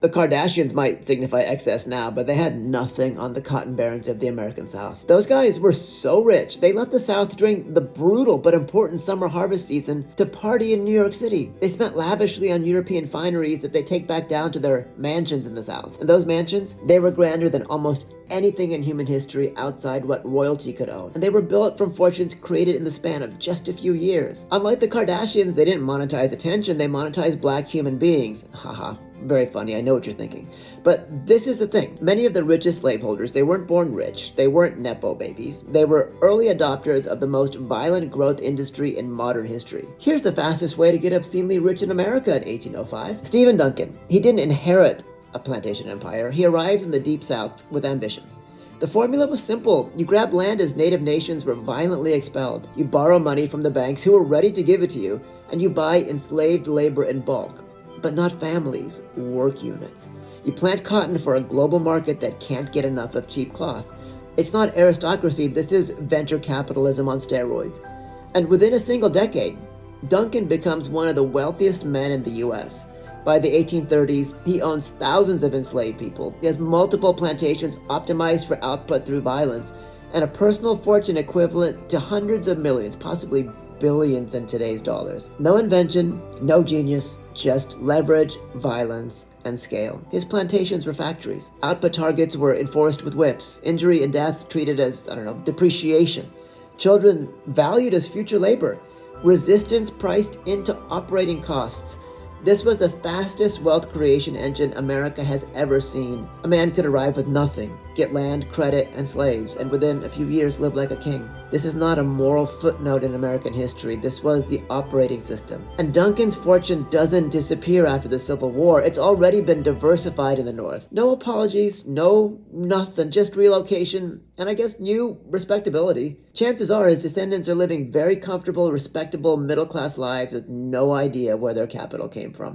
The Kardashians might signify excess now, but they had nothing on the cotton barons of the American South. Those guys were so rich, they left the South during the brutal but important summer harvest season to party in New York City. They spent lavishly on European fineries that they take back down to their mansions in the South. And those mansions, they were grander than almost anything in human history outside what royalty could own. And they were built from fortunes created in the span of just a few years. Unlike the Kardashians, they didn't monetize attention, they monetized black human beings. Haha. Very funny, I know what you're thinking. But this is the thing. Many of the richest slaveholders, they weren't born rich. They weren't Nepo babies. They were early adopters of the most violent growth industry in modern history. Here's the fastest way to get obscenely rich in America in 1805. Stephen Duncan. He didn't inherit a plantation empire. He arrives in the Deep South with ambition. The formula was simple. You grab land as native nations were violently expelled. You borrow money from the banks who were ready to give it to you, and you buy enslaved labor in bulk. But not families, work units. You plant cotton for a global market that can't get enough of cheap cloth. It's not aristocracy, this is venture capitalism on steroids. And within a single decade, Duncan becomes one of the wealthiest men in the US. By the 1830s, he owns thousands of enslaved people. He has multiple plantations optimized for output through violence, and a personal fortune equivalent to hundreds of millions, possibly billions in today's dollars. No invention, no genius, just leverage, violence, and scale. His plantations were factories. Output targets were enforced with whips. Injury and death treated as, depreciation. Children valued as future labor. Resistance priced into operating costs. This was the fastest wealth creation engine America has ever seen. A man could arrive with nothing, get land, credit, and slaves, and within a few years live like a king. This is not a moral footnote in American history. This was the operating system. And Duncan's fortune doesn't disappear after the Civil War. It's already been diversified in the North. No apologies, no nothing, just relocation, and I guess new respectability. Chances are his descendants are living very comfortable, respectable, middle-class lives with no idea where their capital came from.